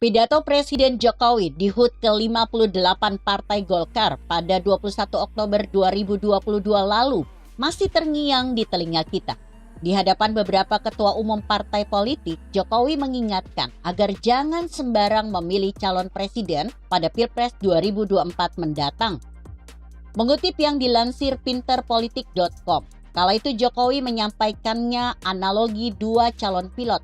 Pidato Presiden Jokowi di HUT ke-58 Partai Golkar pada 21 Oktober 2022 lalu masih terngiang di telinga kita. Di hadapan beberapa ketua umum partai politik, Jokowi mengingatkan agar jangan sembarang memilih calon presiden pada Pilpres 2024 mendatang. Mengutip yang dilansir pinterpolitik.com, kala itu Jokowi menyampaikannya analogi dua calon pilot.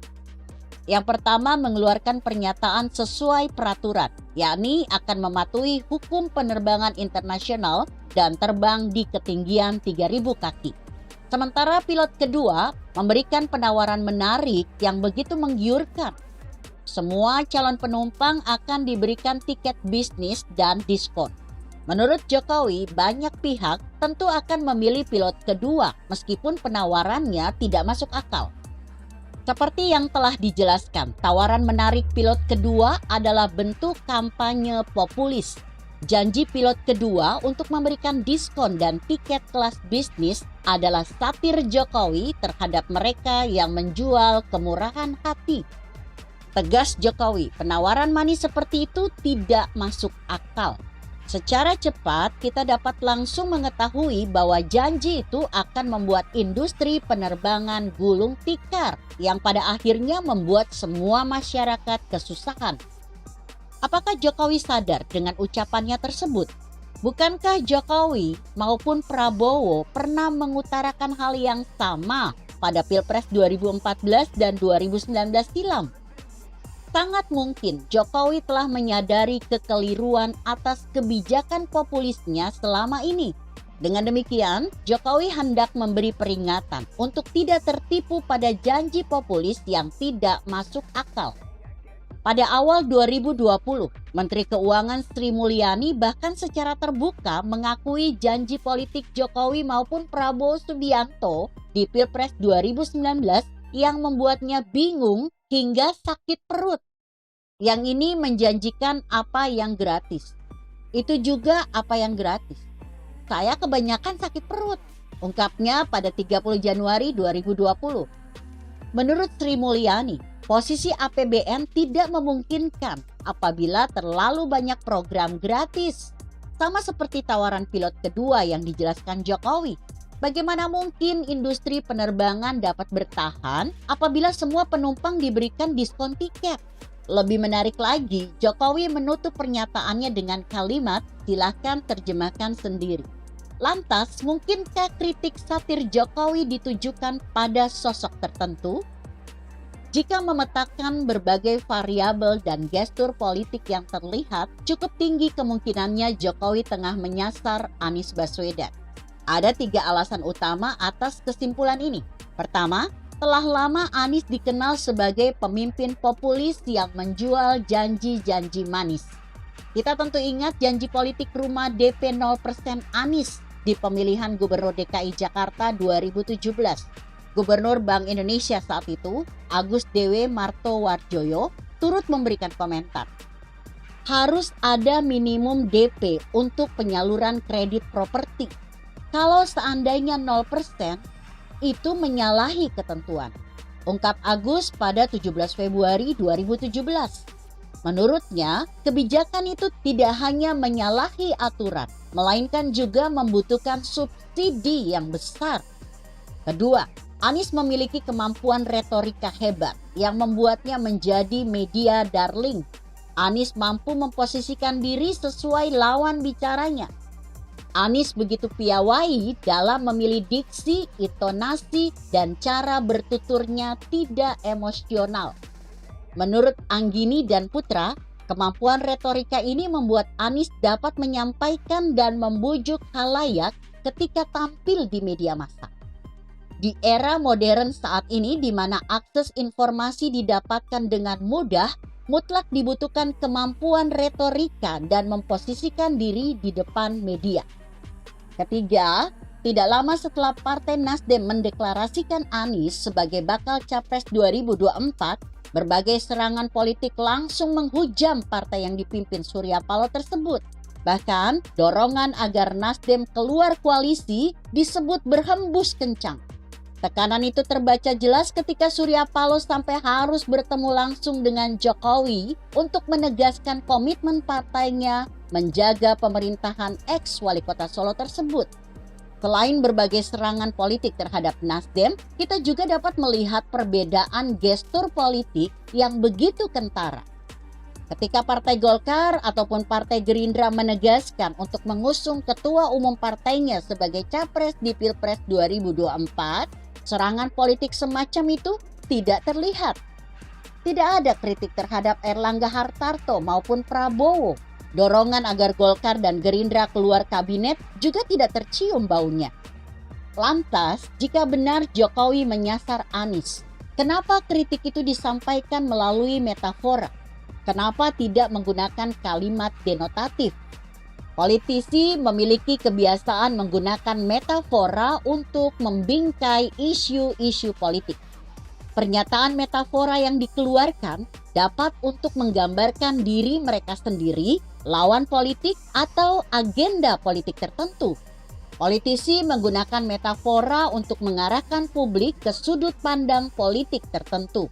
Yang pertama mengeluarkan pernyataan sesuai peraturan, yakni akan mematuhi hukum penerbangan internasional dan terbang di ketinggian 3.000 kaki. Sementara pilot kedua memberikan penawaran menarik yang begitu menggiurkan. Semua calon penumpang akan diberikan tiket bisnis dan diskon. Menurut Jokowi, banyak pihak tentu akan memilih pilot kedua meskipun penawarannya tidak masuk akal. Seperti yang telah dijelaskan, tawaran menarik pilot kedua adalah bentuk kampanye populis. Janji pilot kedua untuk memberikan diskon dan tiket kelas bisnis adalah satir Jokowi terhadap mereka yang menjual kemurahan hati. Tegas Jokowi, penawaran manis seperti itu tidak masuk akal. Secara cepat kita dapat langsung mengetahui bahwa janji itu akan membuat industri penerbangan gulung tikar yang pada akhirnya membuat semua masyarakat kesusahan. Apakah Jokowi sadar dengan ucapannya tersebut? Bukankah Jokowi maupun Prabowo pernah mengutarakan hal yang sama pada Pilpres 2014 dan 2019 silam? Sangat mungkin Jokowi telah menyadari kekeliruan atas kebijakan populisnya selama ini. Dengan demikian, Jokowi hendak memberi peringatan untuk tidak tertipu pada janji populis yang tidak masuk akal. Pada awal 2020, Menteri Keuangan Sri Mulyani bahkan secara terbuka mengakui janji politik Jokowi maupun Prabowo Subianto di Pilpres 2019 yang membuatnya bingung hingga sakit perut. Yang ini menjanjikan apa yang gratis. Itu juga apa yang gratis. Saya kebanyakan sakit perut, ungkapnya pada 30 Januari 2020. Menurut Sri Mulyani, posisi APBN tidak memungkinkan apabila terlalu banyak program gratis. Sama seperti tawaran pilot kedua yang dijelaskan Jokowi. Bagaimana mungkin industri penerbangan dapat bertahan apabila semua penumpang diberikan diskon tiket? Lebih menarik lagi, Jokowi menutup pernyataannya dengan kalimat, "Silahkan terjemahkan sendiri." Lantas, mungkinkah kritik satir Jokowi ditujukan pada sosok tertentu? Jika memetakan berbagai variabel dan gestur politik yang terlihat, cukup tinggi kemungkinannya Jokowi tengah menyasar Anies Baswedan. Ada 3 alasan utama atas kesimpulan ini. Pertama, telah lama Anies dikenal sebagai pemimpin populis yang menjual janji-janji manis. Kita tentu ingat janji politik rumah DP 0% Anies di pemilihan Gubernur DKI Jakarta 2017. Gubernur Bank Indonesia saat itu, Agus Dewi Martowardoyo, turut memberikan komentar. Harus ada minimum DP untuk penyaluran kredit properti. Kalau seandainya 0%, itu menyalahi ketentuan, ungkap Agus pada 17 Februari 2017. Menurutnya, kebijakan itu tidak hanya menyalahi aturan, melainkan juga membutuhkan subsidi yang besar. Kedua, Anies memiliki kemampuan retorika hebat yang membuatnya menjadi media darling. Anies mampu memposisikan diri sesuai lawan bicaranya. Anies begitu piawai dalam memilih diksi, intonasi, dan cara bertuturnya tidak emosional. Menurut Anggini dan Putra, kemampuan retorika ini membuat Anies dapat menyampaikan dan membujuk khalayak ketika tampil di media massa. Di era modern saat ini di mana akses informasi didapatkan dengan mudah, mutlak dibutuhkan kemampuan retorika dan memposisikan diri di depan media. Ketiga, tidak lama setelah Partai Nasdem mendeklarasikan Anies sebagai bakal Capres 2024, berbagai serangan politik langsung menghujam partai yang dipimpin Surya Paloh tersebut. Bahkan, dorongan agar Nasdem keluar koalisi disebut berhembus kencang. Tekanan itu terbaca jelas ketika Surya Paloh sampai harus bertemu langsung dengan Jokowi untuk menegaskan komitmen partainya menjaga pemerintahan ex-wali kota Solo tersebut. Selain berbagai serangan politik terhadap Nasdem, kita juga dapat melihat perbedaan gestur politik yang begitu kentara. Ketika Partai Golkar ataupun Partai Gerindra menegaskan untuk mengusung ketua umum partainya sebagai capres di Pilpres 2024, serangan politik semacam itu tidak terlihat. Tidak ada kritik terhadap Erlangga Hartarto maupun Prabowo. Dorongan agar Golkar dan Gerindra keluar kabinet juga tidak tercium baunya. Lantas, jika benar Jokowi menyasar Anies, kenapa kritik itu disampaikan melalui metafora? Kenapa tidak menggunakan kalimat denotatif? Politisi memiliki kebiasaan menggunakan metafora untuk membingkai isu-isu politik. Pernyataan metafora yang dikeluarkan dapat untuk menggambarkan diri mereka sendiri, lawan politik, atau agenda politik tertentu. Politisi menggunakan metafora untuk mengarahkan publik ke sudut pandang politik tertentu.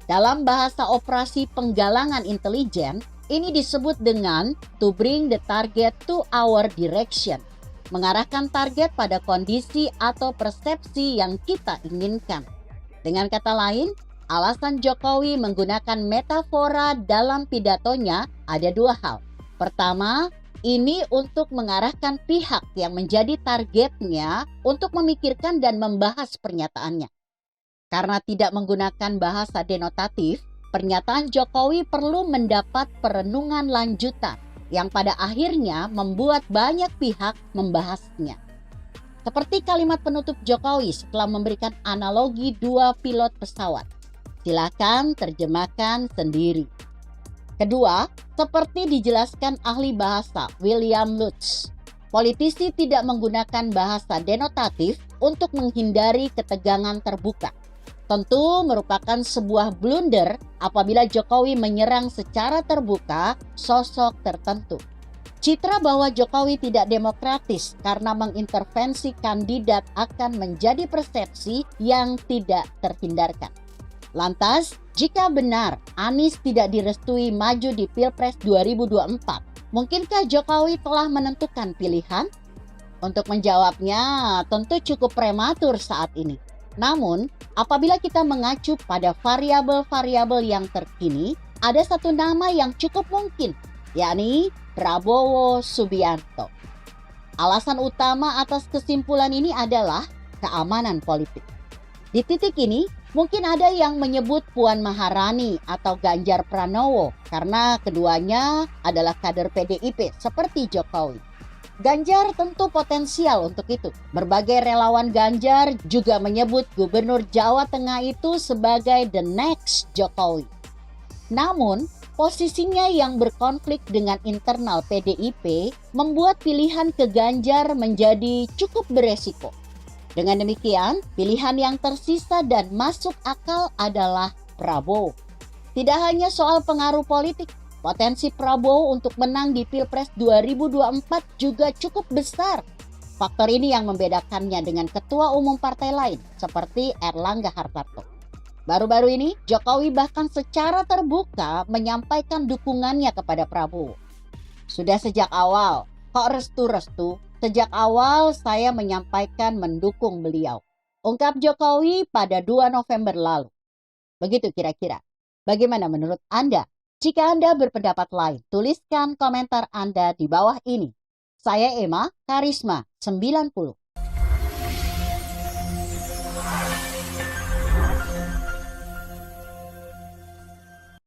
Dalam bahasa operasi penggalangan intelijen, ini disebut dengan to bring the target to our direction, mengarahkan target pada kondisi atau persepsi yang kita inginkan. Dengan kata lain, alasan Jokowi menggunakan metafora dalam pidatonya ada dua hal. Pertama, ini untuk mengarahkan pihak yang menjadi targetnya untuk memikirkan dan membahas pernyataannya. Karena tidak menggunakan bahasa denotatif, pernyataan Jokowi perlu mendapat perenungan lanjutan yang pada akhirnya membuat banyak pihak membahasnya. Seperti kalimat penutup Jokowi setelah memberikan analogi dua pilot pesawat. Silakan terjemahkan sendiri. Kedua, seperti dijelaskan ahli bahasa William Lutz, politisi tidak menggunakan bahasa denotatif untuk menghindari ketegangan terbuka. Tentu merupakan sebuah blunder apabila Jokowi menyerang secara terbuka sosok tertentu. Citra bahwa Jokowi tidak demokratis karena mengintervensi kandidat akan menjadi persepsi yang tidak terhindarkan. Lantas, jika benar Anies tidak direstui maju di Pilpres 2024, mungkinkah Jokowi telah menentukan pilihan? Untuk menjawabnya tentu cukup prematur saat ini. Namun, apabila kita mengacu pada variabel-variabel yang terkini, ada satu nama yang cukup mungkin, yakni Prabowo Subianto. Alasan utama atas kesimpulan ini adalah keamanan politik. Di titik ini, mungkin ada yang menyebut Puan Maharani atau Ganjar Pranowo karena keduanya adalah kader PDIP seperti Jokowi. Ganjar tentu potensial untuk itu. Berbagai relawan Ganjar juga menyebut Gubernur Jawa Tengah itu sebagai the next Jokowi. Namun, posisinya yang berkonflik dengan internal PDIP membuat pilihan ke Ganjar menjadi cukup beresiko. Dengan demikian, pilihan yang tersisa dan masuk akal adalah Prabowo. Tidak hanya soal pengaruh politik, potensi Prabowo untuk menang di Pilpres 2024 juga cukup besar. Faktor ini yang membedakannya dengan ketua umum partai lain seperti Erlangga Hartarto. Baru-baru ini, Jokowi bahkan secara terbuka menyampaikan dukungannya kepada Prabowo. Sudah sejak awal, kok restu-restu? Sejak awal saya menyampaikan mendukung beliau. Ungkap Jokowi pada 2 November lalu. Begitu kira-kira. Bagaimana menurut Anda? Jika Anda berpendapat lain, tuliskan komentar Anda di bawah ini. Saya Emma, Karisma 90.